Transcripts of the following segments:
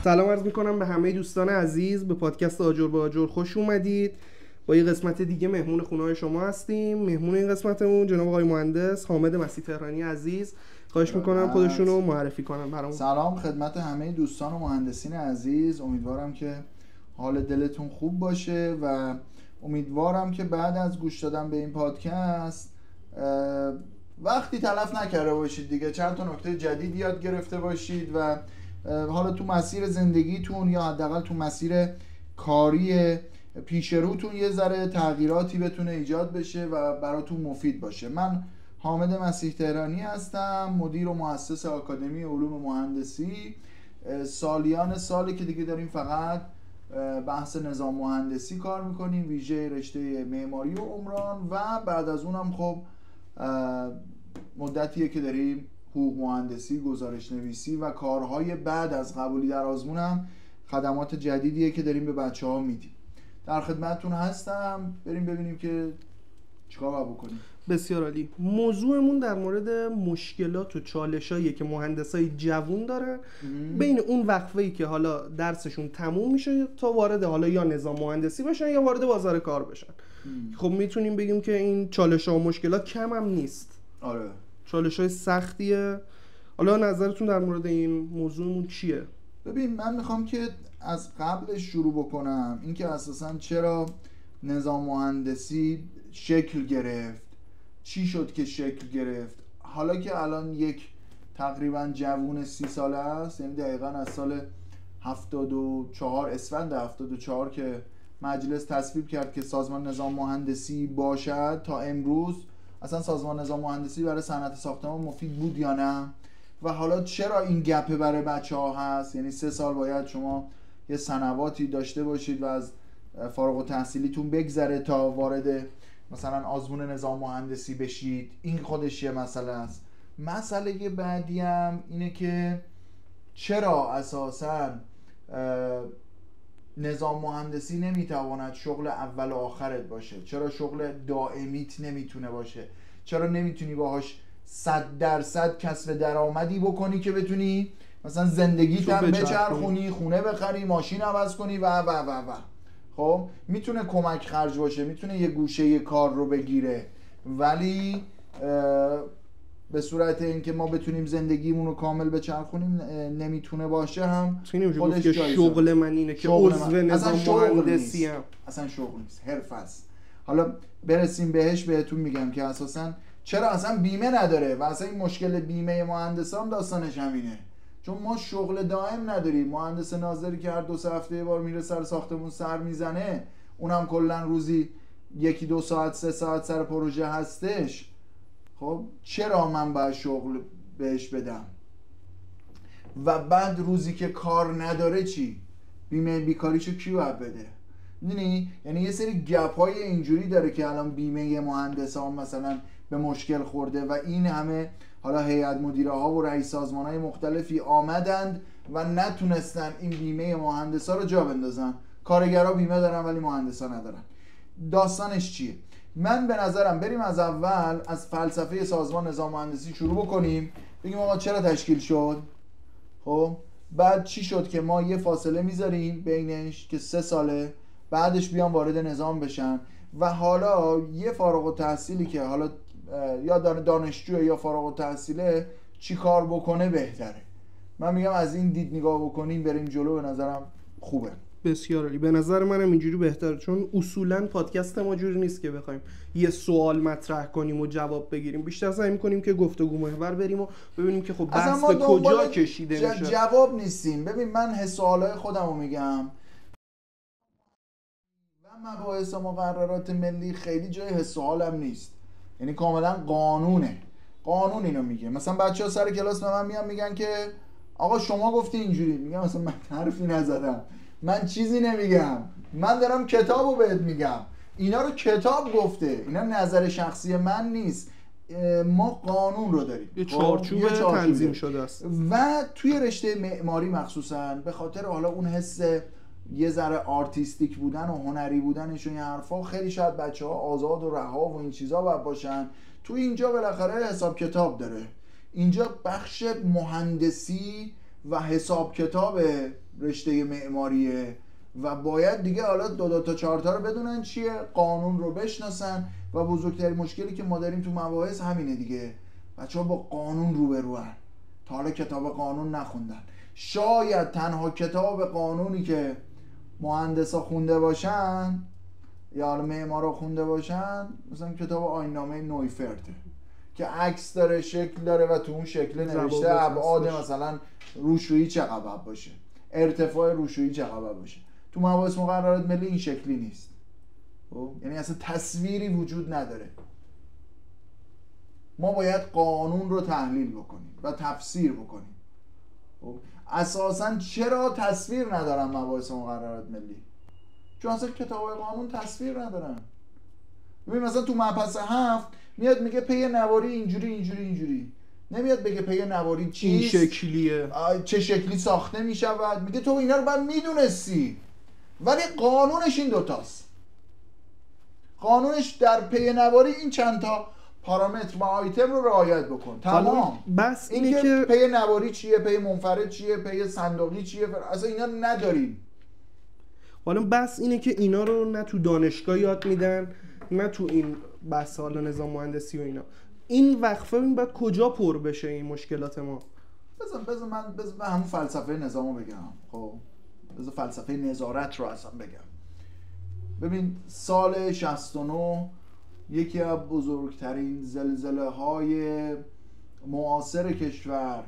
سلام عرض میکنم به همه دوستان عزیز، به پادکست آجر به آجر خوش اومدید. با یه قسمت دیگه مهمون خونه‌های شما هستیم. مهمون این قسمتمون جناب آقای مهندس حامد مسیح تهرانی عزیز. خواهش میکنم خودشون رو معرفی کنن برامون. سلام خدمت همه دوستان و مهندسین عزیز. امیدوارم که حال دلتون خوب باشه و امیدوارم که بعد از گوش دادن به این پادکست وقتی تلف نکرده باشید دیگه، چند تا نکته جدید یاد گرفته باشید و حالا تو مسیر زندگیتون یا حداقل تو مسیر کاری پیش روتون یه ذره تغییراتی بتونه ایجاد بشه و براتون مفید باشه. من حامد مسیح تهرانی هستم، مدیر و مؤسس آکادمی علوم مهندسی. سالیان سالی که دیگه داریم فقط بحث نظام مهندسی کار میکنیم، ویژه رشته معماری و عمران، و بعد از اونم خب مدتیه که داریم حقوق مهندسی، گزارش نویسی و کارهای بعد از قبولی در آزمون هم خدمات جدیدیه که داریم به بچه ها میدیم. در خدمتتون هستم، بریم ببینیم که چیکار باید بکنیم. بسیار عالی. موضوعمون در مورد مشکلات و چالشایی که مهندسای جوون دارن بین اون وقفه‌ای که حالا درسشون تموم میشه تا وارد حالا یا نظام مهندسی بشن یا وارد بازار کار بشن. خب میتونیم بگیم که این چالش‌ها و مشکلات کم هم نیست. آره. چالش‌های سختیه. حالا نظرتون در مورد این موضوعمون چیه؟ ببین، من میخوام که از قبلش شروع بکنم، اینکه اساساً چرا نظام مهندسی شکل گرفت، چی شد که شکل گرفت. حالا که الان یک تقریبا جوون 30 ساله است، یعنی دقیقاً از سال 74 اسفند 74 که مجلس تصویب کرد که سازمان نظام مهندسی باشد، تا امروز اصلا سازمان نظام مهندسی برای صنعت ساختمان مفید بود یا نه؟ و حالا چرا این گپه برای بچه ها هست؟ یعنی 3 سال باید شما یه سنواتی داشته باشید و از فارغ التحصیلیتون بگذره تا وارد مثلا آزمون نظام مهندسی بشید. این خودش یه مسئله است. مسئله بعدی هم اینه که چرا اساساً نظام مهندسی نمیتواند شغل اول و آخرت باشه؟ چرا شغل دائمیت نمیتونه باشه؟ چرا نمیتونی باهاش 100% کسب درآمدی بکنی که بتونی مثلا زندگیت هم بچرخونی، خونه بخری، ماشین عوض کنی و و و و. خب میتونه کمک خرج باشه، میتونه یه گوشه یه کار رو بگیره، ولی به صورت اینکه ما بتونیم زندگیمون رو کامل بچرخونیم نمیتونه باشه. هم خودش جایزه. شغل من اینه که عضو نظام مهندسی ام. اصلا شغل نیست، حرفه است. حالا برسیم بهش بهتون میگم که اساسا چرا اصلا بیمه نداره و اصلا این مشکل بیمه مهندسان داستانش همینه، چون ما شغل دائم نداریم. مهندس ناظری که هر 2 هفته یه بار میره سر ساختمون سر میزنه، اونم کلا روزی 1-2 ساعت 3 ساعت سر پروژه هستش. خب چرا من باید شغل بهش بدم؟ و بعد روزی که کار نداره چی؟ بیمه بیکاریشو کی باید بده؟ میدونی؟ یعنی یه سری گپ های اینجوری داره که الان بیمه مهندس ها مثلا به مشکل خورده و این همه حالا هیئت مدیره ها و رئیس سازمان های مختلفی آمدند و نتونستن این بیمه مهندس ها رو جا بندازن. کارگرها بیمه دارن ولی مهندس ها ندارن. داستانش چیه؟ من به نظرم بریم از اول از فلسفه سازمان نظام مهندسی شروع بکنیم، بگیم آقا چرا تشکیل شد، خب بعد چی شد که ما یه فاصله میذاریم بینش که 3 ساله بعدش بیان وارد نظام بشن، و حالا یه فارغ التحصیلی که حالا یا دانشجو یا فارغ التحصیله چی کار بکنه بهتره. من میگم از این دید نگاه بکنیم بریم جلو، به نظرم خوبه. بسیار عالی. به نظر منم اینجوری بهتره، چون اصولا پادکست ما جوری نیست که بخوایم یه سوال مطرح کنیم و جواب بگیریم. بیشتر سعی می‌کنیم که گفتگو محور بریم و ببینیم که خب بحث به کجا کشیده میشه. جواب نیستیم. ببین من حس و حالای خودمو میگم و مباحث و مقررات ملی خیلی جای حس و حالم نیست، یعنی کاملا قانونه. قانون اینو میگه. مثلا بچه‌ها سر کلاس به من میگن که آقا شما گفتی اینجوری. میگم مثلا من حرفی نزدم، من چیزی نمیگم، من دارم کتابو بهت میگم. اینا رو کتاب گفته، اینا نظر شخصی من نیست. ما قانون رو داریم، یه چارچوب تنظیم شده است. و توی رشته معماری مخصوصا به خاطر حالا اون حس یه ذره آرتیستیک بودن و هنری بودنش و این حرفا، خیلی شاید بچه‌ها آزاد و رها و این چیزا باید باشن. توی اینجا بالاخره حساب کتاب داره. اینجا بخش مهندسی و حساب کتابه رشته معماریه و باید دیگه حالا 2 تا 4 تا رو بدونن چیه، قانون رو بشناسن و بزرگترین مشکلی که ما داریم تو مباحث همینه دیگه، بچه‌ها با قانون روبروان، تا حالا کتاب قانون نخوندن. شاید تنها کتاب قانونی که مهندسا خونده باشن یا حالا معمارا خونده باشن مثلا کتاب آیین‌نامه نویفرته که عکس داره، شکل داره و تو اون شکل نوشته ابعاد مثلا روشویی چقدر باشه، ارتفاع روشویی چقدر باشه. تو مباحث مقررات ملی این شکلی نیست، یعنی اصلا تصویری وجود نداره. ما باید قانون رو تحلیل بکنیم و تفسیر بکنیم. اساساً چرا تصویر ندارن مباحث مقررات ملی؟ چون اصلا کتاب‌های قانون تصویر ندارن. ببین مثلا تو مبحث 7 میاد میگه پی نواری اینجوری، نمیاد بگه پی نواری چیست، این شکلیه، چه شکلی ساخته میشود. میگه تو اینا رو باید میدونستی، ولی قانونش این دوتاست. قانونش در پی نواری این چند تا پارامتر و آیتم رو رعایت بکن، تمام. بس اینه که پی نواری چیه، پی منفرد چیه، پی صندوقی چیه، اصلا اینا نداریم. حالا بس اینه که اینا رو نه تو دانشگاه یاد میدن نه تو این بحث حالا نظام مهندسی و اینا. این وقفه این باید کجا پر بشه این مشکلات ما؟ بذار من همون فلسفه نظامو بگم. خب بذار فلسفه نظارت رو اصلا بگم. ببین سال 69 یکی از بزرگترین زلزله های معاصر کشور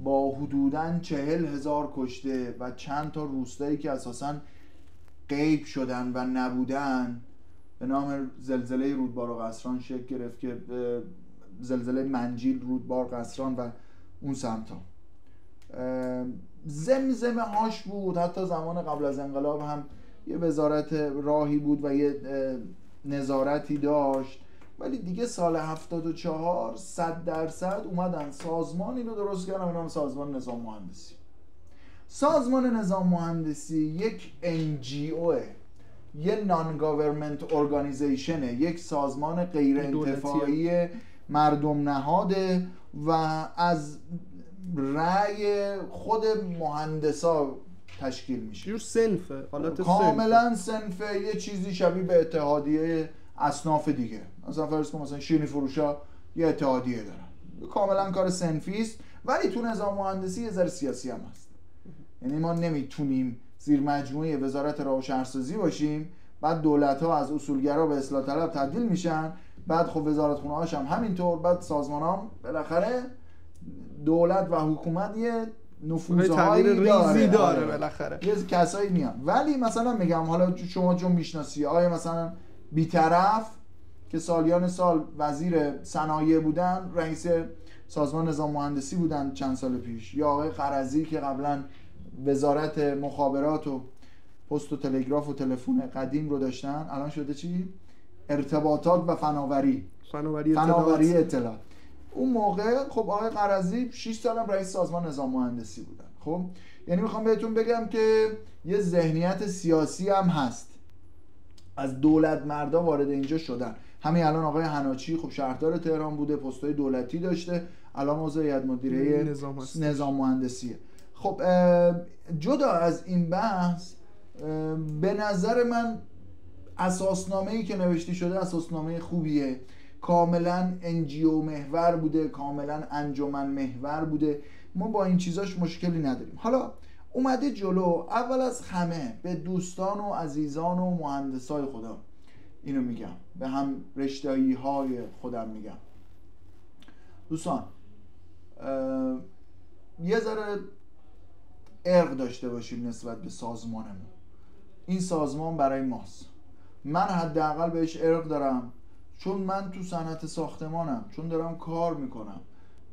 با حدوداً 40,000 کشته و چند تا روستایی که اساساً غیب شدن و نبودن به نام زلزله رودبار و قصران شکل گرفت که زلزله منجیل، رودبار، قصران و اون سمتا زمزمه هاش بود. حتی زمان قبل از انقلاب هم یه وزارت راهی بود و یه نظارتی داشت، ولی دیگه سال 74 100% اومدن سازمانی رو درست کردن به نام سازمان نظام مهندسی. سازمان نظام مهندسی یک NGOه، یه non-government organization، یک سازمان غیر انتفاعی مردم نهاده و از رأی خود مهندسا تشکیل میشه. یه صنفه، حالت کاملا صنفه، یه چیزی شبیه به اتحادیه اصناف دیگه. مثلا فرض کن مثلا شیرینی فروشا یه اتحادیه دارن، کاملا کار صنفی است، ولی تو نظام مهندسی یه ذره سیاسی هم هست. یعنی ما نمیتونیم زیر مجموعه وزارت راه و شهرسازی باشیم، بعد دولت‌ها از اصولگرا به اصلاح طلب تبدیل میشن، بعد خب وزارتخونه‌هاش هم همینطور، بعد سازمان‌ها بالاخره دولت و حکومت یه نفوذهایی داره بالاخره یه کسایی میان. ولی مثلا میگم حالا شما چون میشناسی آیا مثلا بی‌طرف که سالیان سال وزیر صنایع بودن، رئیس سازمان نظام مهندسی بودن چند سال پیش، یا آقای قرضی که قبلا وزارت مخابرات و پست و تلگراف و تلفن قدیم رو داشتن، الان شده چی؟ ارتباطات و فناوری اطلاعات. اون موقع خب آقای قرضی 6 سال هم رئیس سازمان نظام مهندسی بودن. خب یعنی میخوام بهتون بگم که یه ذهنیت سیاسی هم هست، از دولت مردا وارد اینجا شدن. همین الان آقای حناچی خب شهردار تهران بوده، پست‌های دولتی داشته، الان عضو هیئت مدیره نظام مهندسیه. خب جدا از این بحث، به نظر من اساسنامه‌ای که نوشته شده اساسنامه خوبیه، کاملا NGO محور بوده، کاملا انجمن محور بوده، ما با این چیزاش مشکلی نداریم. حالا اومده جلو، اول از همه به دوستان و عزیزان و مهندسای خدا اینو میگم، به هم رشته‌ای های خودم میگم، دوستان یه ذره ارق داشته باشیم نسبت به سازمانمون. این سازمان برای ماست، من حداقل بهش ارق دارم، چون من تو صنعت ساختمانم، چون دارم کار میکنم،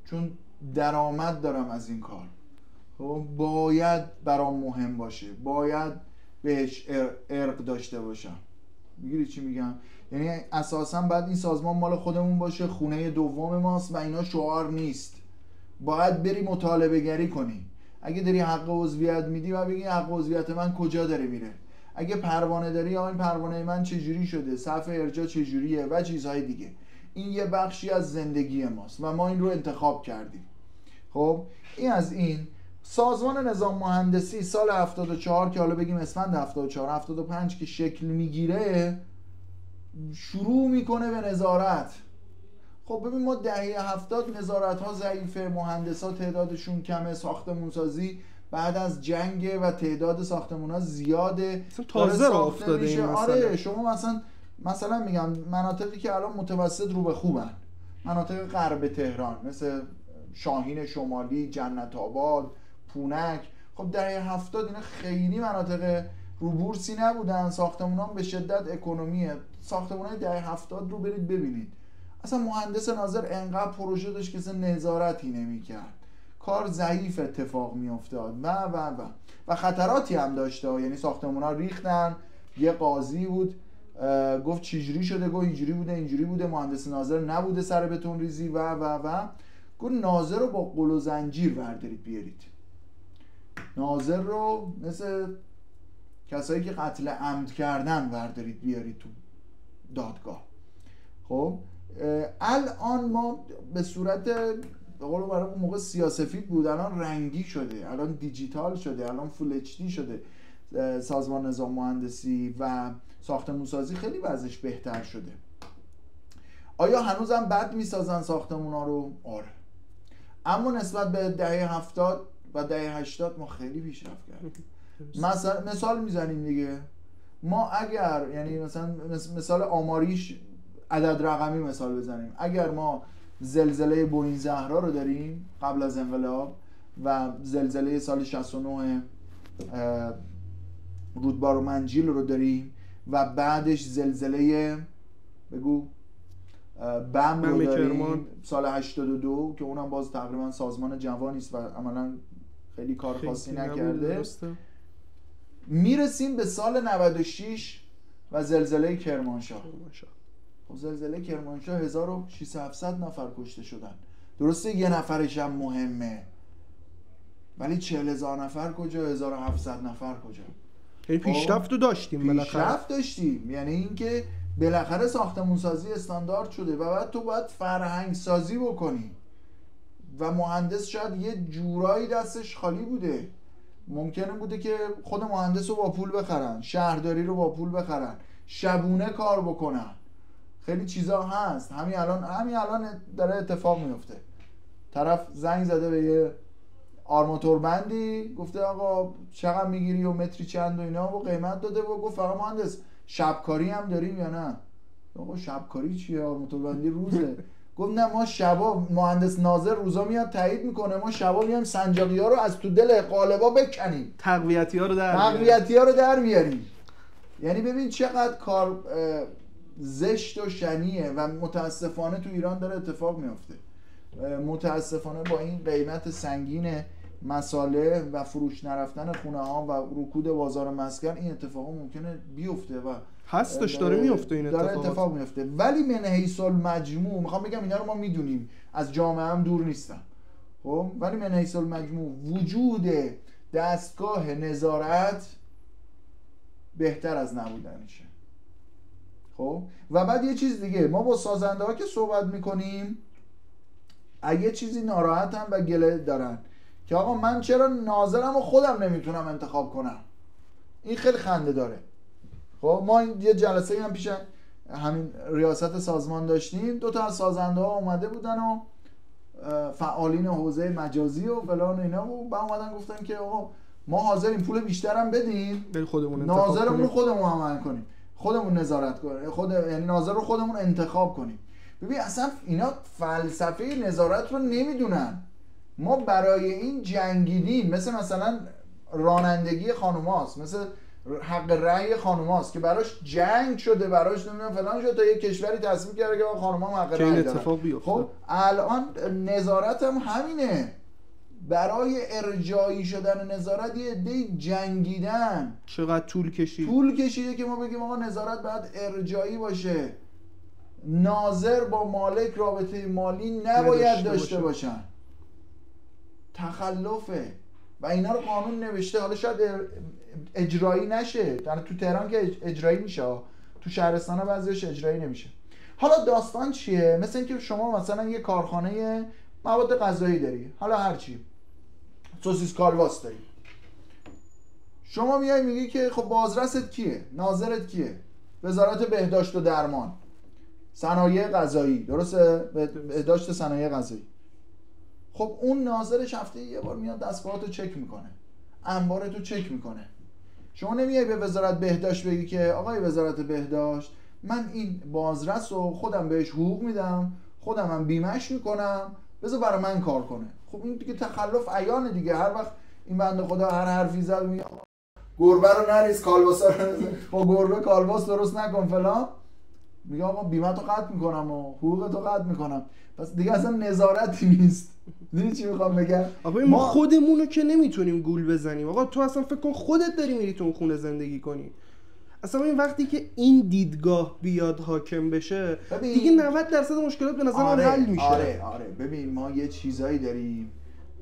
چون درآمد دارم از این کار، باید برام مهم باشه، باید بهش ارق داشته باشم. میگیری چی میگم؟ یعنی اساسا باید این سازمان مال خودمون باشه، خونه دوم ماست و اینا شعار نیست. باید بری مطالبه گری کنی. اگه داری حق عضویت میدی و بگی حق عضویت من کجا داره میره، اگه پروانه داری این پروانه من چجوری شده، صف ارجاع چجوریه و چیزهای دیگه. این یه بخشی از زندگی ماست و ما این رو انتخاب کردیم. خب این از این. سازمان نظام مهندسی سال 74 که حالا بگیم اسفند 74 75 که شکل میگیره، شروع میکنه به نظارت. خب ببین ما دهه 70 نظارت ها ضعیفه، مهندسا تعدادشون کمه، ساختمون سازی بعد از جنگ و تعداد ساختمون ها زیاده، تازه راه افتاده این مسئله. آره شما مثلا میگم مناطقی که الان متوسط رو به خوبن، مناطق غرب تهران مثل شاهین شمالی، جنت آباد، پونک، خب دهه 70 اینا خیلی مناطق رو بورسی نبودن، ساختمونا به شدت اکونومیه. ساختمونای دهه 70 رو برید ببینید، اصلا مهندس ناظر انقدر پروژه داشت که اصلا نظارتی نمی‌کرد، کار ضعیف اتفاق میافتاد و خطراتی هم داشته. یعنی ساختمونا ریختن، یه قاضی بود گفت چجوری شده، گفت اینجوری بوده، مهندس ناظر نبوده سر بتون ریزی گفت ناظر رو با قل و زنجیر بردارید بیارید، ناظر رو مثل کسایی که قتل عمد کردن بردارید بیارید تو دادگاه. خب الان ما به صورت به قول برای اون موقع سیاه‌سفید بود، الان رنگی شده، الان دیجیتال شده، الان فول اچ دی شده. سازمان نظام مهندسی و ساختمون سازی خیلی وضعش بهتر شده. آیا هنوزم بد میسازن ساختمونا رو؟ آره. اما نسبت به دهه 70 و دهه 80 ما خیلی پیشرفت کردیم. مثال میزنیم دیگه، ما اگر یعنی مثال آماریش عدد رقمی مثال بزنیم، اگر ما زلزله بوین زهرا رو داریم قبل از انقلاب و زلزله سال 69 رودبار و منجیل رو داریم و بعدش زلزله بگو بم رو داریم سال 82 که اونم باز تقریبا سازمان جوانی است و عملا خیلی کار خاصی نکرده، میرسیم به سال 96 و زلزله کرمانشاه. خب زلزله کرمانشاه 1600 نفر کشته شدن، درسته یه نفرش هم مهمه، ولی 40,000 نفر کجا، 1700 نفر کجا؟ یعنی پیشرفت رو داشتیم، پیشرفت داشتیم. یعنی اینکه بالاخره ساختمون سازی استاندارد شده و بعد تو باید فرهنگ سازی بکنی و مهندس شاید یه جورایی دستش خالی بوده، ممکنه بوده که خود مهندس رو با پول بخرن، شهرداری رو با پول بخرن، شبونه کار بکنن، خیلی چیزا هست. همین الان داره اتفاق میفته. طرف زنگ زده به یه آرماتور بندی، گفته آقا چقدر میگیری و متری چند و اینا و قیمت داده و گفت فقط مهندس شبکاری هم داریم یا نه؟ آقا شبکاری چیه؟ آرماتور بندی روزه. گفت نه ما شبا، مهندس ناظر روزا میاد تایید میکنه، ما شبا میایم سنجاقی ها رو از تو دل قالبا بکنیم، تقویتی ها رو در بیاریم. یعنی ببین چقدر کار زشت و شنیه و متاسفانه تو ایران داره اتفاق میفته. متاسفانه با این قیمت سنگین مساله و فروش نرفتن خونه ها و رکود بازار مسکن این اتفاقا ممکنه بیفته و هستش، داره میفته، این اتفاق میفته. ولی من حیث المجموع میخوام بگم اینا رو ما میدونیم، از جامعه هم دور نیستم. خب ولی من حیث المجموع وجود دستگاه نظارت بهتر از نبودنشه. خب و بعد یه چیز دیگه، ما با سازنده ها که صحبت میکنیم اگه چیزی ناراحتن و گله دارن که آقا من چرا ناظرم رو خودم نمیتونم انتخاب کنم، این خیلی خنده داره. خب ما یه جلسه هم پیش همین ریاست سازمان داشتیم، 2 تا از سازنده ها اومده بودن و فعالین حوزه مجازی و فلان اینا و با اومدن گفتن که آقا ما حاضریم پول بیشتر هم بدیم، ناظرمون رو خودمون عمل کنیم، خودمون نظارت کنیم، یعنی ناظر رو خودمون انتخاب کنیم. ببین اصلا اینا فلسفه نظارت رو نمیدونن. ما برای این جنگیدیم، مثلا رانندگی خانوماست، مثل حق رأی خانوماست که براش جنگ شده، براش نمیدونم فلان شده تا یه کشوری تصمیم کرده که خانوما حق رأی دارن. خب الان نظارت هم همینه، برای ارجاعی شدن نظارت یه عده جنگیدن. چقدر طول کشیده که ما بگیم آقا نظارت باید ارجاعی باشه، ناظر با مالک رابطه مالی نباید داشته باشن، تخلفه و اینا رو قانون نوشته. حالا شاید اجرایی نشه، تو تهران که اجرایی میشه، تو شهرستان ها بعضیش اجرایی نمیشه. حالا داستان چیه؟ مثل اینکه شما مثلا یه کارخانه مواد غذایی داری، حالا هرچی سوسیس کالباس داریم. شما میای میگی که خب بازرست کیه؟ ناظرت کیه؟ وزارت بهداشت و درمان، صنایع غذایی، درسته؟ بهداشت صنایع غذایی. خب اون ناظرش هفته یه بار میاد دستگاهاتو چک میکنه، انبارتو چک میکنه. شما نمیای به وزارت بهداشت بگی که آقای وزارت بهداشت من این بازرس رو خودم بهش حقوق میدم، خودم هم بیمهش میکنم، بذار برای من کار کنه. خب این دیگه تخلف عیانه دیگه. هر وقت این بنده خدا هر حرفی زد میگه گربه رو نریز، کالباسا رو با گربه کالباس درست نکن فلان، میگه آقا بیمه تو قطع میکنم و حقوق تو قطع میکنم. پس دیگه اصلا نظارتی نیست. دیدی چی میخوام بگم؟ آقا ما خودمونو که نمیتونیم گول بزنیم. آقا تو اصلا فکر کن خودت داری میری تو اون خونه زندگی کنی. اصلا این وقتی که این دیدگاه بیاد حاکم بشه دیگه 90% مشکلات به نظر من حل میشه. آره ببین ما یه چیزایی داریم،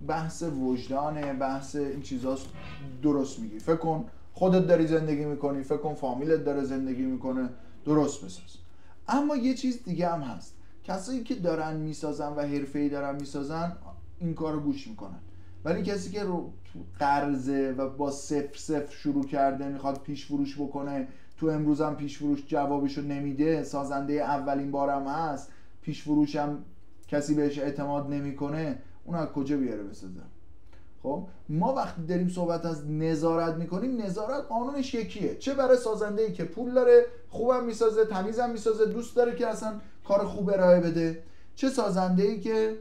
بحث وجدانه، بحث این چیزاست. درست میگی. فکر کن خودت داری زندگی میکنی، فکر کن فامیلت داره زندگی میکنه، درست بساز. اما یه چیز دیگه هم هست، کسایی که دارن میسازن و حرفه‌ای دارن میسازن این کارو گوش میکنن، ولی کسی که رو قرضه و با 0 شروع کرده میخواد پیش فروش بکنه، تو امروز هم پیش فروش جوابشو نمیده، سازنده اولین بارم هست، پیش فروش هم کسی بهش اعتماد نمیکنه، اون از کجا بیاره بسازه؟ خب ما وقتی داریم صحبت از نظارت میکنیم، نظارت قانونش یکیه، چه برای سازنده‌ای که پول داره، خوبم میسازه، تمیزم میسازه، دوست داره که اصلا کار خوب ارائه بده، چه سازنده‌ای که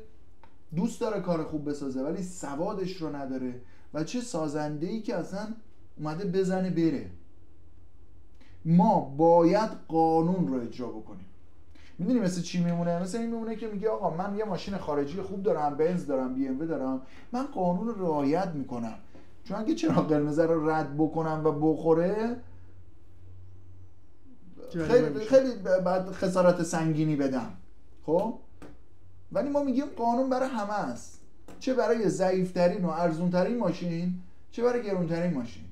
دوست داره کار خوب بسازه ولی سوادش رو نداره، و چه سازنده‌ای که اصلا اومده بزنه بره. ما باید قانون رو اجرا بکنیم. میدونی مثل چی میمونه؟ مثل این میمونه که میگه آقا من یه ماشین خارجی خوب دارم، بنز دارم، بی ام و دارم، من قانون رو رعایت میکنم، چون اگه چراغ قرمز رو رد بکنم و بخوره خیلی بعد خسارت سنگینی بدم. خب ولی ما میگیم قانون برای همه است، چه برای ضعیفترین و ارزونترین ماشین، چه برای گرونترین ماشین،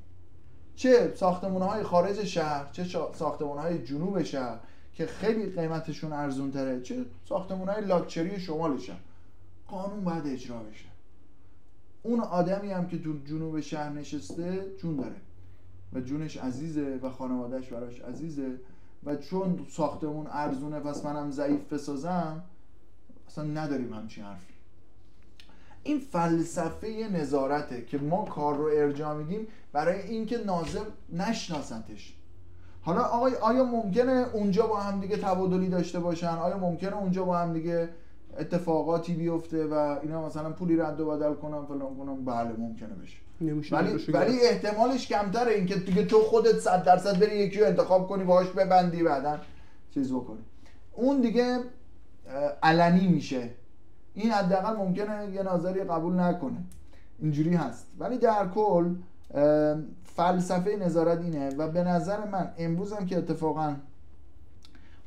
چه ساختمان‌های خارج شهر، چه ساختمان‌های جنوب شهر که خیلی قیمتشون ارزون تره، چه ساختمان‌های لاکچری شمال شهر. قانون باید اجرا بشه. اون آدمی هم که تو جنوب شهر نشسته جون داره و جونش عزیزه و خانوادهش براش عزیزه، و چون ساختمون ارزونه پس منم ضعیف بسازم، اصلا نداریم همچین حرفی. این فلسفه نظارته که ما کار رو ارجاع میدیم برای اینکه ناظر نشناسنش. حالا آقای آیا ممکنه اونجا با هم دیگه تبادلی داشته باشن؟ آیا ممکنه اونجا با هم دیگه اتفاقاتی بیفته و اینا مثلا پولی رد و بدل کنن فلان کنن؟ بله ممکنه بشه، ولی احتمالش کمتره اینکه دیگه تو خودت 100% بری یکی رو انتخاب کنی باهاش ببندی بعدن چیز بکنی. اون دیگه علنی میشه. این حداقل ممکنه یه ناظری قبول نکنه، اینجوری هست. ولی در کل فلسفه نظارت اینه و به نظر من امروز هم که اتفاقا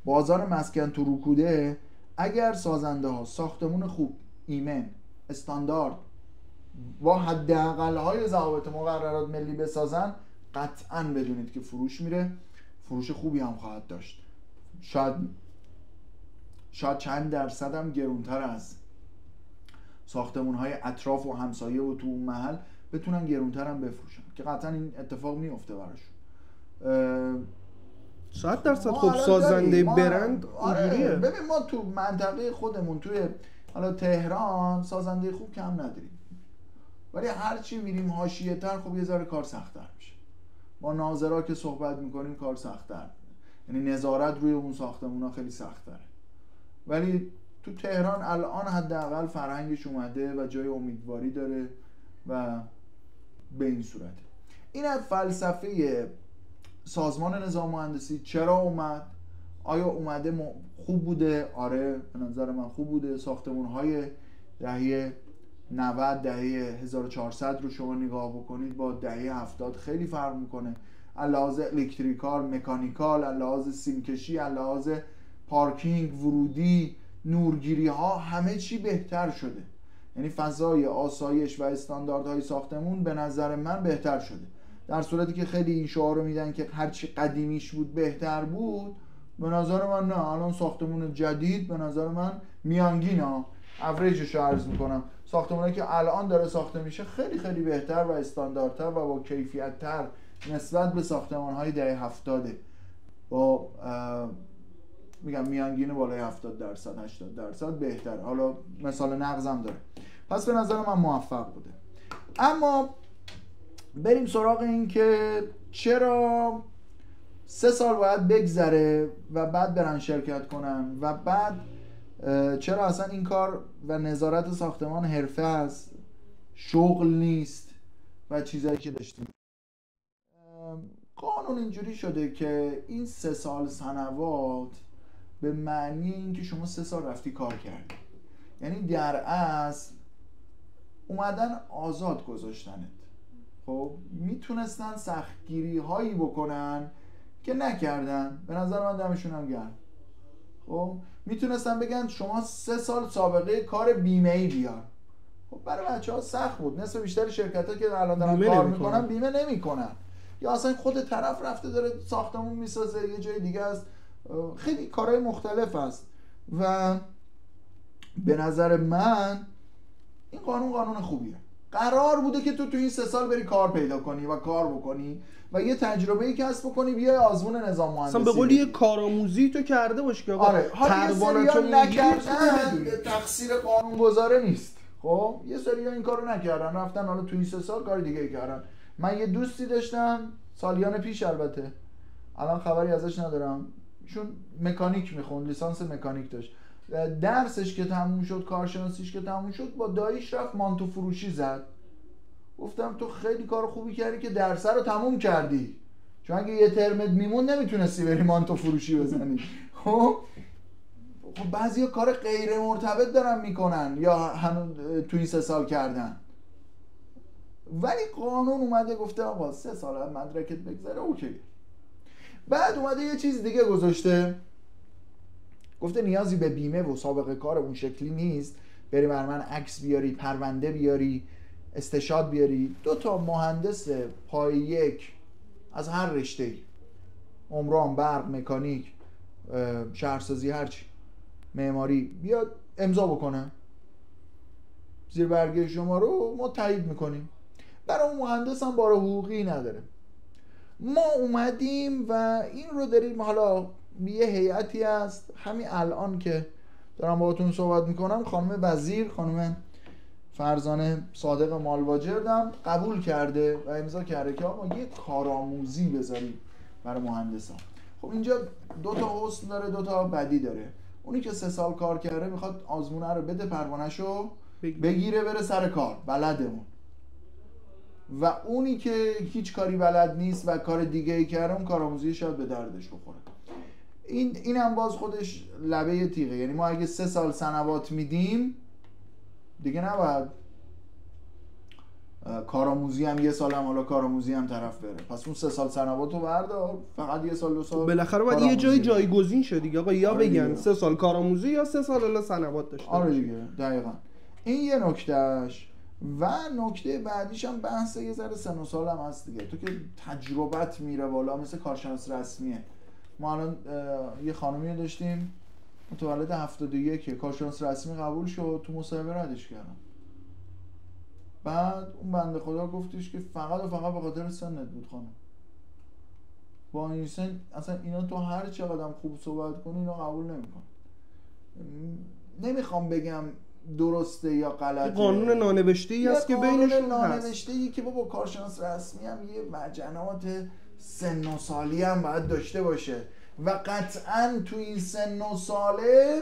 بازار مسکن تو رکوده، اگر سازنده ها ساختمون خوب، ایمن، استاندارد با حداقل های ضوابط مقررات ملی بسازن، قطعا بدونید که فروش میره، فروش خوبی هم خواهد داشت. شاید چند درصد هم گرونتر از ساختمون های اطراف و همسایه و تو اون محل بتونن گرونتر هم بفروشن که قطعا این اتفاق میفته براشون. 100% خوب سازنده برند اینجوریه. ببین ما تو منطقه خودمون توی حالا تهران سازنده خوب کم نداریم، ولی هر چی میریم حاشیه تر خب یه ذره کار سخت‌تر میشه. ما ناظرا که صحبت میکنیم کار سخت‌تر، یعنی نظارت روی اون ساختمونا خیلی سخت‌تره. ولی تو تهران الان حداقل فرهنگش اومده و جای امیدواری داره و به این صورته. این از فلسفه سازمان نظام مهندسی. چرا اومد؟ آیا اومده خوب بوده؟ آره به نظر من خوب بوده. ساختمان‌های دهه 90 دهه 1400 رو شما نگاه بکنید با دهه 70 خیلی فرق میکنه. لحاظ الکتریکال، مکانیکال، لحاظ سیمکشی، لحاظ پارکینگ، ورودی، نورگیری ها، همه چی بهتر شده. یعنی فضای آسایش و استانداردهای ساختمون به نظر من بهتر شده، در صورتی که خیلی این شعار رو میدن که هرچی قدیمیش بود بهتر بود. به نظر من نه. الان ساختمون جدید به نظر من میانگین ها، اوریجش رو عرض میکنم، ساختمانی که الان داره ساخته میشه خیلی خیلی بهتر و استانداردتر و با کیفیت‌تر نسبت به ساختمان‌های دهه 70 با میگم میانگین بالای 70% 80% بهتر. حالا مثال نقضم داره. پس به نظر من موفق بوده. اما بریم سراغ این که چرا 3 سال باید بگذره و بعد برن شرکت کنن و بعد چرا اصلا این کار و نظارت ساختمان حرفه است، شغل نیست و چیزایی که داشتیم. قانون اینجوری شده که این 3 سال سنوات به معنی این که شما 3 سال رفتی کار کردی، یعنی در اصل اومدن آزاد گذاشتنت. خب میتونستن سختگیری هایی بکنن که نکردن، به نظر من دمشون هم گرم. خب میتونستن بگن شما 3 سال سابقه کار بیمه‌ای بیار. خب برای بچه‌ها سخت بود. نصف بیشتر شرکت‌ها که الان دارن کار میکنن بیمه نمیکنن، یا اصلا خود طرف رفته داره ساختمون میسازه یه جای دیگه است، خیلی کارهای مختلف است. و به نظر من این قانون خوبیه. قرار بوده که تو این 3 سال بری کار پیدا کنی و کار بکنی و یه تجربه‌ای کسب کنی، بیای آزمون نظام مهندسی اصلا به قول یه کارآموزی تو کرده باشی که آقا آره. پروانه‌تو نکردن تقصیر قانونگذاره نیست. خب یه سری این کارو نکردن، رفتن حالا تو این 3 سال کار دیگه کردن. من یه دوستی داشتم سالیان پیش، البته الان خبری ازش ندارم، چون مکانیک میخوند، لیسانس مکانیک داشت. درسش که تموم شد، کارشناسیش که تموم شد، با داییش رفت مانتو فروشی زد. گفتم تو خیلی کار خوبی کردی که درس رو تموم کردی، چون اگه یه ترمت میمون نمیتونستی بری مانتو فروشی بزنی. خب بعضیا کار غیر مرتبط دارن میکنن یا هنوز تو این 3 سال کردن، ولی قانون اومده گفته آقا 3 سال مدرکت بگذره اوکی. بعد اومده یه چیز دیگه گذاشته، گفته نیازی به بیمه و سابقه کار اون شکلی نیست، بری بر من عکس بیاری، پرونده بیاری، استشهاد بیاری. 2 تا مهندس پای یک از هر رشته‌ای، عمران، برق، مکانیک، شهرسازی، هرچی، معماری، بیاد امضا بکنه، زیر برگه شما رو ما تایید میکنیم. برای اون مهندس هم بار حقوقی نداره. ما اومدیم و این رو داریم، حالا یه هیئتی هست، همین الان که دارم باهاتون صحبت میکنم خانم وزیر، خانم فرزانه صادق مالواجردم قبول کرده و امضا کرده که آقا یه کارآموزی بذاریم برای مهندسان. خب اینجا 2 تا حسن داره، 2 تا بدی داره. اونی که 3 سال کار کرده میخواد آزمونه رو بده، پروانه‌شو بگیره بره سر کار، بلدمون. و اونی که هیچ کاری بلد نیست و کار دیگه ای کرده، اون کارآموزی شاید به دردش بخوره. این هم باز خودش لبه تیغه. یعنی ما اگه 3 سال سنوات میدیم دیگه نباید کارآموزی هم 1 سال هم حالا کارآموزی هم طرف بره. پس اون 3 سال سنوات رو بردار، فقط 1 سال 2 سال بالاخره باید یه جای جایگزین شه دیگه آقا، یا آره بگن دیگه. 3 سال کارآموزی یا 3 سال الا سنوات داشته. آره دیگه دقیقاً. این یه نکتهش. و نکته بعدیش هم بحث یه ذره سن و سال هم هست دیگه. تو که تجربت میره بالا، مثل کارشناس رسمیه. ما الان یه خانومی داشتیم متولد 71 کارشناس رسمی قبول شد، تو مصاحبه ردش کردم. بعد اون بنده خدا گفتش که فقط و فقط به خاطر سنت بود خانم. با این سن اصلا اینا تو هر چقدر خوب صحبت کنی اینا قبول نمیکن. نمیخوام بگم درسته یا غلطه، قانون نانوشته‌ای است که بینشون هست. نانوشته‌ای که بابا کارشناس رسمی هم یه وجنات سن و سالی هم باید داشته باشه و قطعاً تو این سن و ساله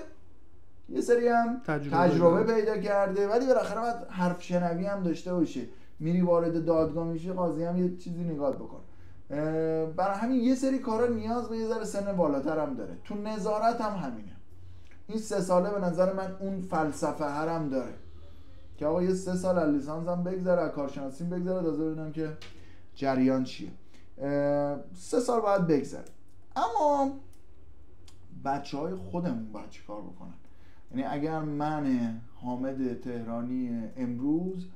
یه سری هم تجربه پیدا کرده، ولی بالاخره باید حرف شنوی هم داشته باشه. میری وارد دادگاه میشی، قاضی هم یه چیزی نگاه بکن. برای همین یه سری کارا نیاز به یه ذره سن بالاتر هم داره. تو نظارت هم همینه. این 3 ساله به نظر من اون فلسفه هرم داره که آقا یه 3 سال از لیسانس هم بگذره، از کارشناسی بگذره، تازه ببینم که جریان چیه. 3 سال باید بگذره. اما بچهای خودمون باید چی کار بکنن؟ یعنی اگر من حامد تهرانی امروز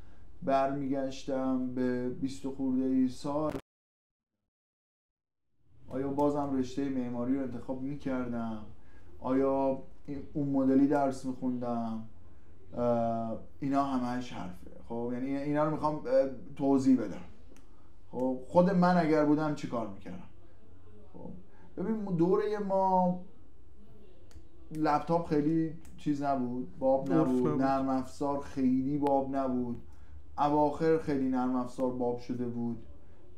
برمیگشتم به 20 خورده سال، آیا بازم رشته معماری رو انتخاب میکردم؟ آیا اون مدلی درس میخوندم؟ اینا همش حرفه. خب یعنی اینا رو میخوام توضیح بدم. خب خود من اگر بودم چی کار میکردم؟ خب ببین دوره ما لپتاپ خیلی چیز نبود، باب نبود، نرم افزار خیلی باب نبود، اواخر خیلی نرم افزار باب شده بود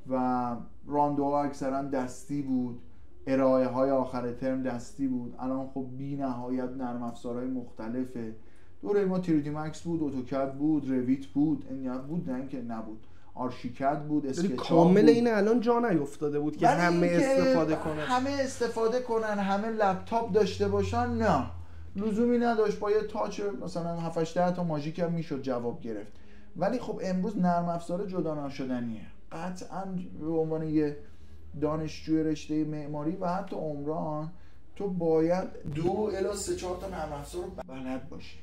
و راندوها اکثرا دستی بود، ارائه های آخر ترم دستی بود. الان خب بی نهایت نرم افزارهای مختلفه. دوره ما تریدی مکس بود، اتوکد بود، رویت بود، این بود، نه اینکه نبود، آرشیکد بود، اسکچاپ کامل بود. این الان جا نیفتاده بود که همه استفاده کنن، همه استفاده کنن، همه لپتاپ داشته باشن. نه لزومی نداشت. با یه تاچ مثلا 7 8 تا ماژیک هم میشد جواب گرفت. ولی خب امروز نرم افزار جدا ناشدنیه. قطعاً به عنوان یه دانشجوی رشته معماری و حتی عمران تو باید 2 الی 3 4 تا نرم افزار رو بلد باشی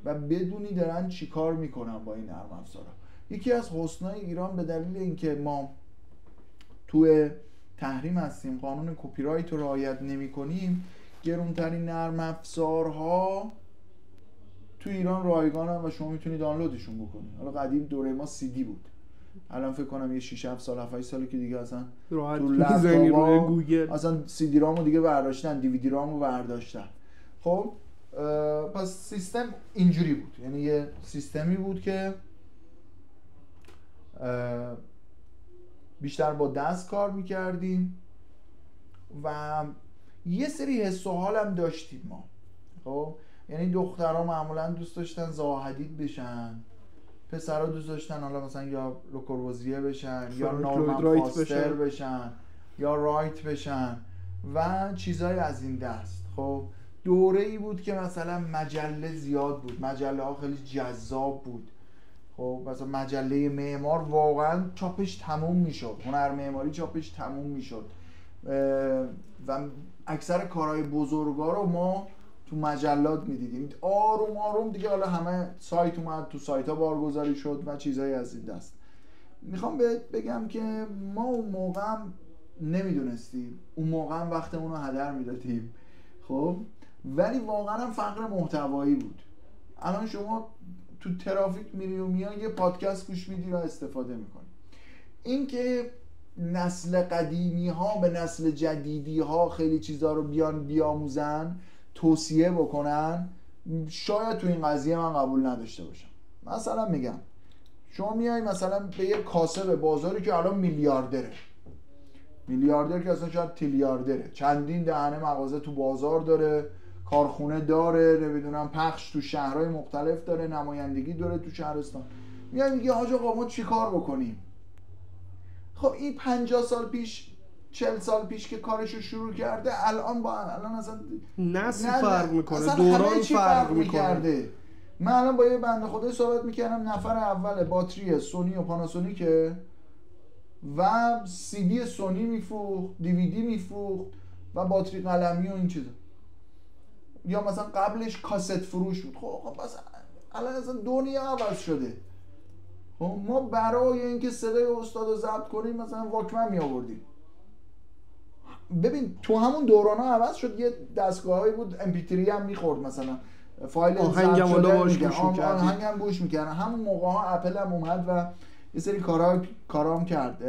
و بدونی دارن چی کار میکنن با این نرم افزارها. یکی از حسنای ایران به دلیل اینکه ما توی تحریم هستیم، قانون کپی رایت رو رعایت نمی‌کنیم، گرونترین نرم افزارها تو ایران رایگانن و شما میتونی دانلودشون بکنی. حالا قدیم دوره ما سی دی بود، الان فکر کنم یه 6 7 سال 7 8 سالی که دیگه اصلا تو میزنی روی گوگل اصلا سی دی رامو دیگه برداشتن، دی وی دی رامو برداشتن. خب پس سیستم اینجوری بود، یعنی یه سیستمی بود که بیشتر با دست کار میکردیم و یه سری حس و حال هم داشتیم ما. خب یعنی دخترها معمولا دوست داشتن زاهدید بشن، پسرها دوست داشتن حالا مثلا یا لوکوروزیه بشن یا نورمن فاستر بشن یا رایت بشن و چیزهای از این دست. خب دوره ای بود که مثلا مجله زیاد بود، مجله ها خیلی جذاب بود. خب مثلا مجله معمار واقعا چاپش تموم میشد، هنر معماری چاپش تموم میشد و اکثر کارهای بزرگا رو ما تو مجلات میدیدیم. آروم آروم دیگه حالا همه سایت اومد، تو سایت ها بارگذاری شد و چیزهای از این دست. میخوام بگم که ما اون موقع هم نمیدونستیم، اون موقع هم وقتمون رو هدر میدادیم. خب ولی واقعا هم فقر محتوایی بود. الان شما تو ترافیک میری و میای یه پادکست گوش میدی و استفاده میکنی. این که نسل قدیمی ها به نسل جدیدی ها خیلی چیزا رو بیان بیاموزن، توصیه بکنن، شاید تو این قضیه من قبول نداشته باشم. مثلا میگم شما میای مثلا به یه کاسب بازاری که الان میلیاردر که اصلا شاید تریلیاردره، چندین دهنه مغازه تو بازار داره، کارخونه داره، نمیدونم پخش تو شهرهای مختلف داره، نمایندگی داره تو شهرستان. میگه میگه حاج آقا ما چی کار بکنیم؟ خب این 50 سال پیش 40 سال پیش که کارشو شروع کرده، الان اصلا نسل فرق میکنه، دوران فرق میکنه. من الان با یه بنده خدای صحبت میکردم، نفر اول باتری سونی و پاناسونیکه و سی دی سونی میفروخت، دیویدی میفروخت و باتری قلمی و این چیزا، یا مثلا قبلش کاست فروش بود. خب بس الان اصلا دنیا عوض شده. خب ما برای اینکه صدای استاد رو ضبط کنیم مثلا واکمن می آوردیم. ببین تو همون دوران‌ها عوض شد، یه دستگاهایی بود MP3 هم میخورد، مثلا فایل ضبط شده آهنگم گوش میکردن. همون موقع ها اپل هم اومد و یه سری کارام کرد،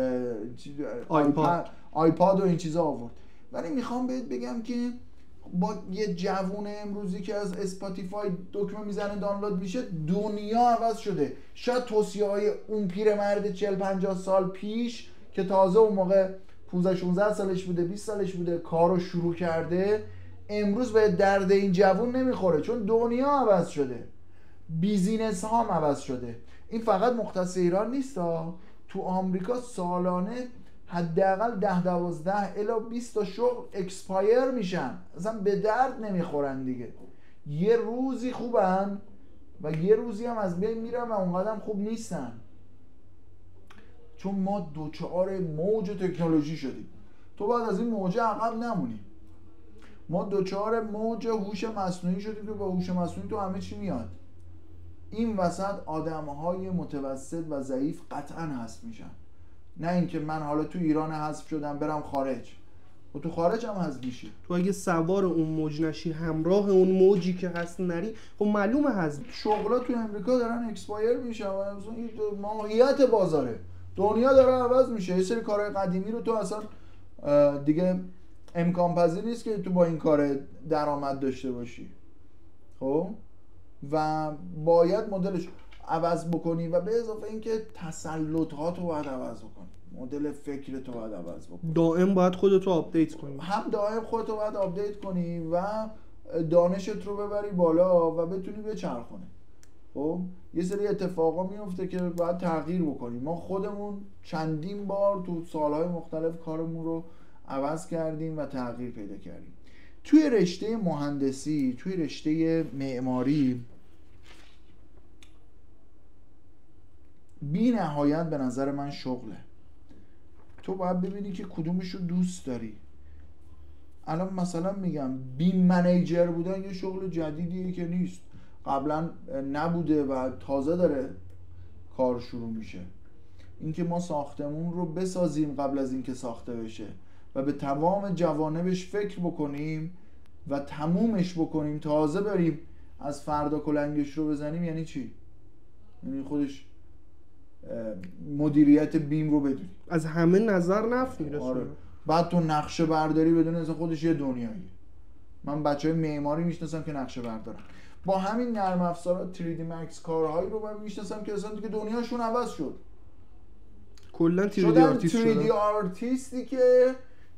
آیپاد و این چیزا آورد. ولی میخوام بهت بگم که با یه جوون امروزی که از اسپاتیفای دکمه میزنه دانلود میشه، دنیا عوض شده. شاید توصیه های اون پیرمرد 40-50 سال پیش که تازه اون موقع 15-16 سالش بوده، 20 سالش بوده، کارو شروع کرده، امروز به درد این جوون نمیخوره، چون دنیا عوض شده، بیزینس ها هم عوض شده. این فقط مختص ایران نیست ها. تو آمریکا سالانه حداقل 10-12 الی 20 تا شغل اکسپایر میشن، اصلا به درد نمیخورن دیگه. یه روزی خوبن و یه روزی هم از بین میرن و اونقدر خوب نیستن، چون ما دوچار موج تکنولوژی شدیم. تو باید از این موج عقب نمونی. ما دوچار موج هوش مصنوعی شدیم که با هوش مصنوعی تو همه چی میاد. این وسط آدمهای متوسط و ضعیف قطعا حذف میشن. نه اینکه من حالا تو ایران حذف شدم برم خارج. و تو خارج هم حذف میشی. تو اگه سوار اون موج نشی، همراه اون موجی که هست نری، خب معلومه حذف. شغلا تو امریکا دارن اکسپایر میشن و این ماهیت بازاره. دنیا داره عوض میشه. یه سری کارهای قدیمی رو تو اصلا دیگه امکان پذیر نیست که تو با این کار درآمد داشته باشی. خب و باید مدلش عوض بکنی و به اضافه اینکه تسلطات رو باید عوض بکنی، مدل فکرت رو باید عوض بکنی، دائم باید خودتو آپدیت کنی. هم دائم خودت رو باید آپدیت کنی و دانشت رو ببری بالا و بتونی بچرخونی. خب یه سری اتفاقا میفته که باید تغییر بکنی. ما خودمون چندین بار تو سالهای مختلف کارمون رو عوض کردیم و تغییر پیدا کردیم. توی رشته مهندسی، توی رشته معماری بی نهایت به نظر من شغله. تو باید ببینی که کدومش رو دوست داری. الان مثلا میگم بیم منیجر بودن یه شغل جدیدیه که نیست، قبلا نبوده و تازه داره کار شروع میشه. اینکه ما ساختمون رو بسازیم قبل از اینکه ساخته بشه و به تمام جوانبش فکر بکنیم و تمومش بکنیم، تازه بریم از فردا کلنگش رو بزنیم، یعنی چی؟ یعنی خودش مدیریت بیم رو بدونی، از همه نظر نفت میرسونه. آره. بعد تو نقشه برداری بدون از خودش یه دنیایی. من بچهای معماری میشناسم که نقشه بردارن. با همین نرم افزارات 3D Max کارهایی رو من میشناسم که اصلا دیگه دنیاشون عوض شد. کلا 3D آرتیست 3D آرتیستی که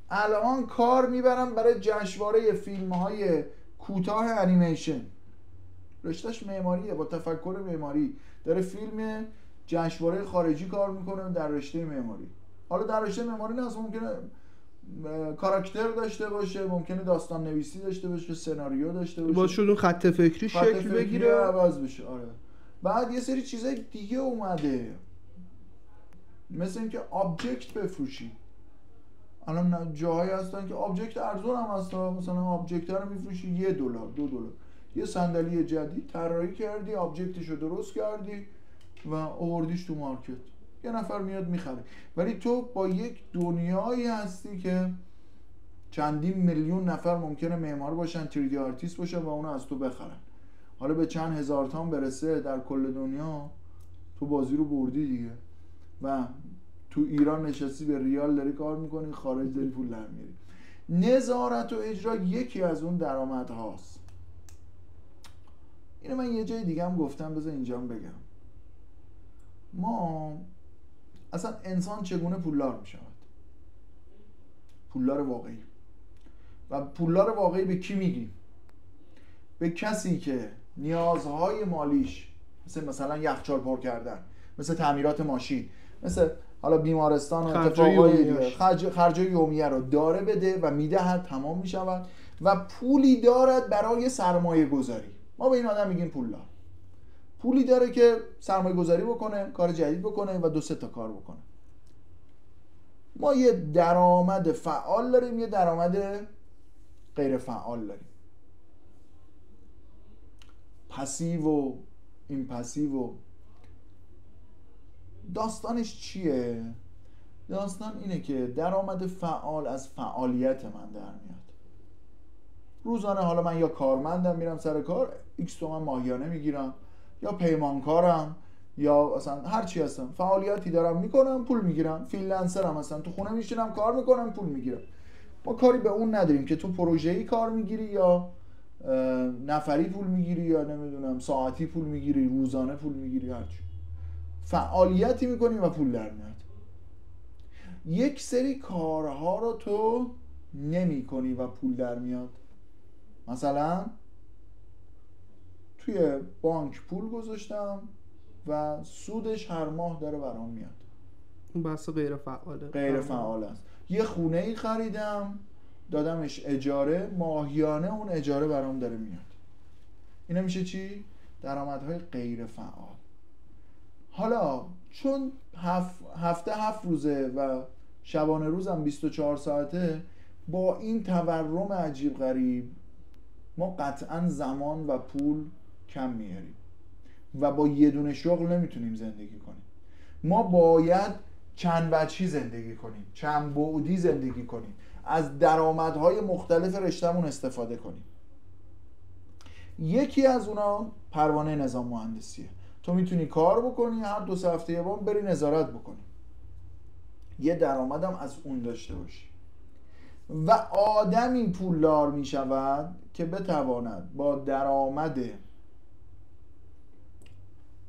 الان کار میبرن برای جشنواره فیلم‌های کوتاه انیمیشن. رشتهش معماریه، با تفکر معماری داره فیلم جشنواره خارجی کار میکنه در رشته معماری. حالا در رشته معماری نه، ممکنه کاراکتر داشته باشه، ممکنه داستان نویسی داشته باشه، سناریو داشته باشه، باید شد اون خط فکری شکل بگیره، عوض بشه. آره. بعد یه سری چیزای دیگه اومده، مثل اینکه آبجکت بفروشی. الان جاهایی هستن که آبجکت ارزون هم هست، مثلا آبجکت رو میفروشی $1 $2. یه صندلی جدید طراحی کردی، آبجکتش رو درست کردی و آوردیش تو مارکت، یه نفر میاد میخره. ولی تو با یک دنیایی هستی که چندین میلیون نفر ممکنه معمار باشن، 3D آرتیست باشن و اونو از تو بخرن. حالا به چند هزار تا برسه در کل دنیا، تو بازی رو بردی دیگه. و تو ایران نشستی به ریال داری کار میکنی، خارج داری پول در میاری. نظارت و اجرا یکی از اون درآمد هاست. اینو من یه جای دیگه هم گفتم، بذار اینجا هم بگم. ما اصلا انسان چگونه پولدار میشود؟ پولدار واقعی. و پولدار واقعی به کی میگیم؟ به کسی که نیازهای مالیش مثلا یخچال پر کردن، مثل تعمیرات ماشین، مثل حالا بیمارستان و اتفاقای خرجای یومیه رو داره بده و میدهد، تمام میشود و پولی دارد برای سرمایه گذاری. ما به این آدم میگیم پولدار. پولی داره که سرمایه گذاری بکنه، کار جدید بکنه و 2-3 تا کار بکنه. ما یه درآمد فعال داریم، یه درآمد غیر فعال داریم. پسیو و این پسیو و داستانش چیه؟ داستان اینه که درآمد فعال از فعالیت من در میاد. روزانه حالا من یا کارمندم میرم سر کار X تومن ماهیانه میگیرم، یا پیمانکارم، یا اصلا هر چی هستم، فعالیتی دارم میکنم پول میگیرم. فریلنسرم، اصلا تو خونه میشینم کار میکنم پول میگیرم. ما کاری به اون نداریم که تو پروژه‌ای کار میگیری یا نفری پول میگیری یا نمیدونم ساعتی پول میگیری، روزانه پول میگیری، هرچی فعالیتی میکنی و پول در میاد. یک سری کارها رو تو نمی کنی و پول در میاد. مثلا توی بانک پول گذاشتم و سودش هر ماه داره برام میاد. اون بحث غیر فعاله. غیر فعال است. یه خونه ای خریدم، دادمش اجاره، ماهیانه اون اجاره برام داره میاد. اینا میشه چی؟ درآمدهای غیر فعال. حالا چون هفته 7 روزه و شبانه روزم 24 ساعته، با این تورم عجیب غریب ما قطعا زمان و پول کم میاریم و با یه دونه شغل نمیتونیم زندگی کنیم. ما باید چند وجهی زندگی کنیم، چند بعدی زندگی کنیم. از درآمدهای مختلف رشتهمون استفاده کنیم. یکی از اونا پروانه نظام مهندسیه. تو میتونی کار بکنی، هر 2 هفته یه بار بری نظارت بکنی، یه درآمدم از اون داشته باشی. و آدمی پولدار میشود که بتواند با درآمد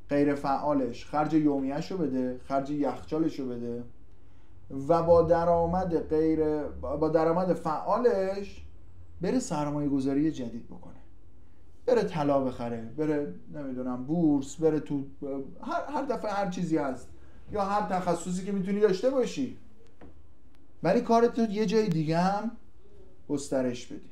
غیر فعالش خرج یومیه‌شو رو بده، خرج یخچالش رو بده، و با درآمد فعالش بره سرمایه گذاری جدید بکنه، بره طلا بخره، بره نمیدونم بورس، بره تو هر دفعه هر چیزی هست، یا هر تخصصی که میتونی داشته باشی، ولی کارت رو یه جای دیگه هم گسترش بدی.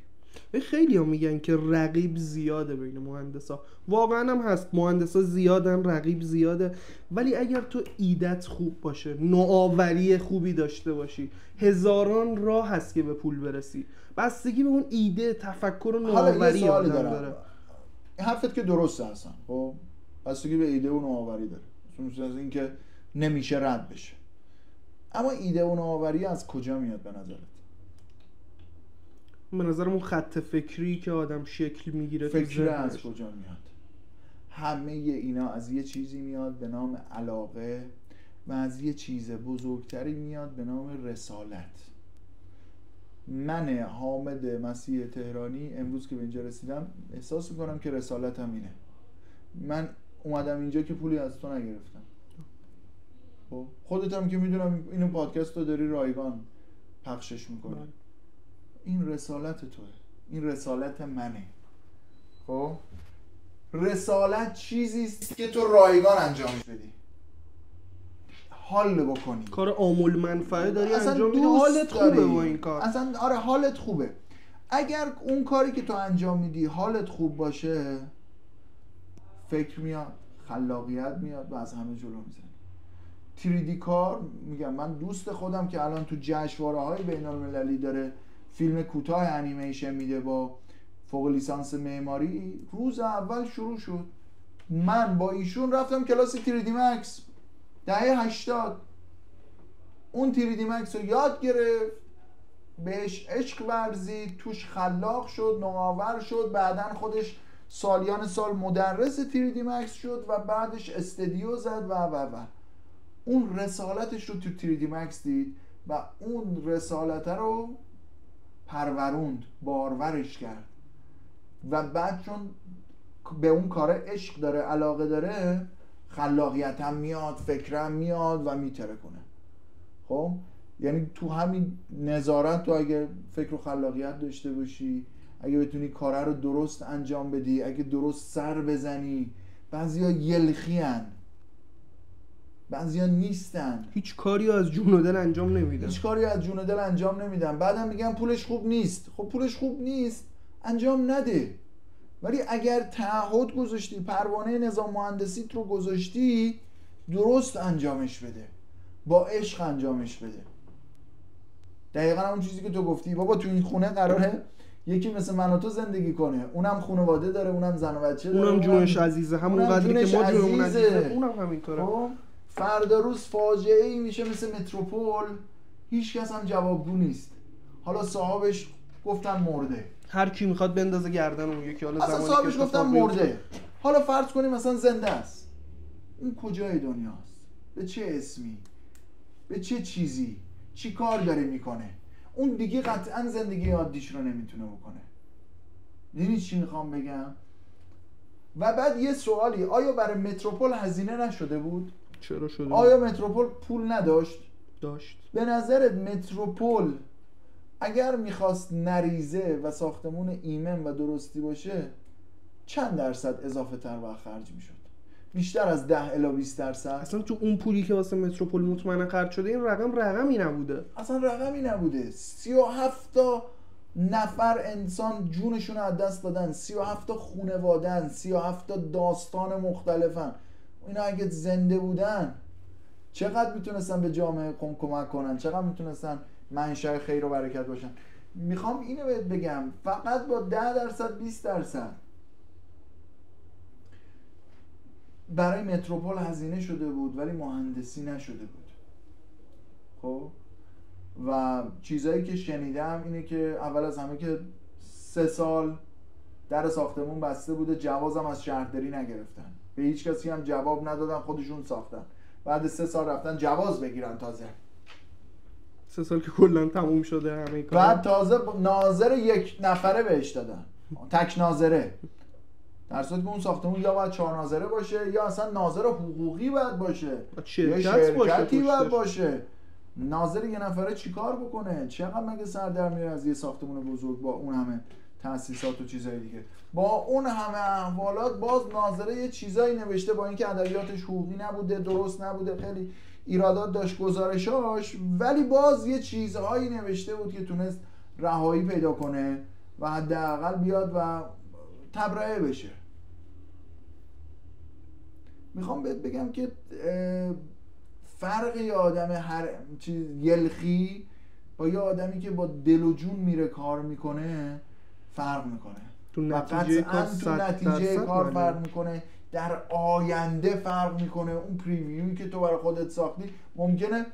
خیلی ها میگن که رقیب زیاده بین مهندسا، واقعا هم هست، مهندسا زیادن، رقیب زیاده، ولی اگر تو ایدت خوب باشه، نوآوری خوبی داشته باشی، هزاران راه هست که به پول برسی. بستگی به اون ایده، تفکر و نوآوری آدم داره. حرفت که درسته اصلا، خب بستگی به ایده و نوآوری داره، مثلا از این که نمیشه رد بشه. اما ایده و نوآوری از کجا میاد به نظرت؟ به نظرم اون خط فکری که آدم شکل میگیره، فکر از کجا میاد؟ همه اینا از یه چیزی میاد به نام علاقه، و از یه چیز بزرگتری میاد به نام رسالت. من حامد مسیح تهرانی امروز که به اینجا رسیدم احساس میکنم که رسالتم اینه. من اومدم اینجا که پولی از تو نگرفتم. خودت هم که میدونم اینو پادکست رو داری رایگان پخشش میکنی. این رسالت توه، این رسالت منه. خب رسالت چیزیست که تو رایگان انجامش بدی، حال بکنی، کار عامل منفعه داری انجام میدی، حالت خوبه با این کار. اصلا آره حالت خوبه. اگر اون کاری که تو انجام میدی حالت خوب باشه، فکر میاد، خلاقیت میاد و از همه جلو میزنی. 3D کار، میگم من دوست خودم که الان تو جشنواره‌های بین‌المللی داره فیلم کوتاه انیمیشن میده با فوق لیسانس معماری، روز اول شروع شد. من با ایشون رفتم کلاس 3D Max دهه 80، اون 3D Max رو یاد گرفت، بهش عشق ورزید، توش خلاق شد، نوآور شد، بعدن خودش سالیان سال مدرس 3D Max شد و بعدش استدیو زد و اون رسالتش رو تو 3D Max دید و اون رسالت رو پروروند، بارورش کرد و بعد چون به اون کار عشق داره، علاقه داره، خلاقیت هم میاد، فکرم میاد و میتره کنه. خب یعنی تو همین نظارت تو اگه فکر و خلاقیت داشته باشی، اگه بتونی کاره رو درست انجام بدی، اگه درست سر بزنی، بعضیا یلخی هن، بعضیا نیستن، هیچ کاری از جون و دل انجام نمیدن، هیچ کاری از جون و دل انجام نمیدن، بعدم میگن پولش خوب نیست. خب پولش خوب نیست، انجام نده. ولی اگر تعهد گذاشتی، پروانه نظام مهندسیت رو گذاشتی، درست انجامش بده، با عشق انجامش بده. دقیقا همون چیزی که تو گفتی، بابا تو این خونه قراره یکی مثل من و تو زندگی کنه، اونم خانواده داره، اونم زن و بچه داره، اونم جونش عزیزه، همون قدری که ما جونمون عزیزه، اونم همینطوره. فردا روز فاجعه ای میشه مثل متروپول، هیچ کس هم جوابگو نیست. حالا صاحبش گفتن مرده، هر کی میخواد بندازه گردن اون یکی، حالا اصلا زمانی صاحبش که گفتن مرده، حالا فرض کنیم مثلا زنده است، اون کجای دنیاست؟ به چه اسمی؟ به چه چیزی؟ چی کار داره میکنه؟ اون دیگه قطعا زندگی عادیش رو نمیتونه بکنه. دیدی چی میخوام بگم؟ و بعد یه سوالی، آیا برای متروپول هزینه نشده بود؟ چرا شده بود؟ آیا متروپول پول نداشت؟ داشت. به نظرت متروپول اگر میخواست نریزه و ساختمون ایمن و درستی باشه چند درصد اضافه تر وقت خرج میشد؟ بیشتر از 10 الی 20%؟ اصلا تو اون پولی که واسه متروپول مطمئنا خرج شده این رقمی نبوده. اصلا رقمی نبوده. 37 تا نفر انسان جونشون از دست دادن، 37 تا خانواده‌ان، 37 تا داستان مختلفن. اینا اگه زنده بودن چقدر میتونستن به جامعه کمک کنن، چقدر میتونستن منشأ خیر و برکت باشن. میخوام اینو بهت بگم، فقط با 10% 20% برای متروپول هزینه شده بود ولی مهندسی نشده بود. خب و چیزایی که شنیدم اینه که اول از همه که 3 سال در ساختمون بسته بوده، جوازم از شهرداری نگرفتن، به هیچ کسی هم جواب ندادن، خودشون ساختن. بعد 3 سال رفتن جواز بگیرن تازه. 3 سال که کلا تموم شده همه کار. بعد تازه ناظر 1 نفره بهش دادن، تک ناظره. در صورتی که اون ساختمون یا باید 4 ناظره باشه یا اصلا ناظر حقوقی باید باشه یا شرکتی باید باشه. ناظر 1 نفره چیکار بکنه؟ چقدر مگه سر در میاره از یه ساختمون بزرگ با اون همه تأسیسات و چیزای دیگه، با اون همه احوالات باز ناظره یه چیزایی نوشته، با اینکه ادبیاتش حقوقی نبوده، درست نبوده، خیلی ایرادات داشت گزارشاش، ولی باز یه چیزهایی نوشته بود که تونست رهایی پیدا کنه و حداقل بیاد و تبرئه بشه. میخوام بهت بگم که فرق یه آدم هر چیز یلخی با یه آدمی که با دل و جون میره کار میکنه فرق میکنه، تو نتیجه کار فرق میکنه، در آینده فرق میکنه. اون پریویوی که تو برای خودت ساختی ممکنه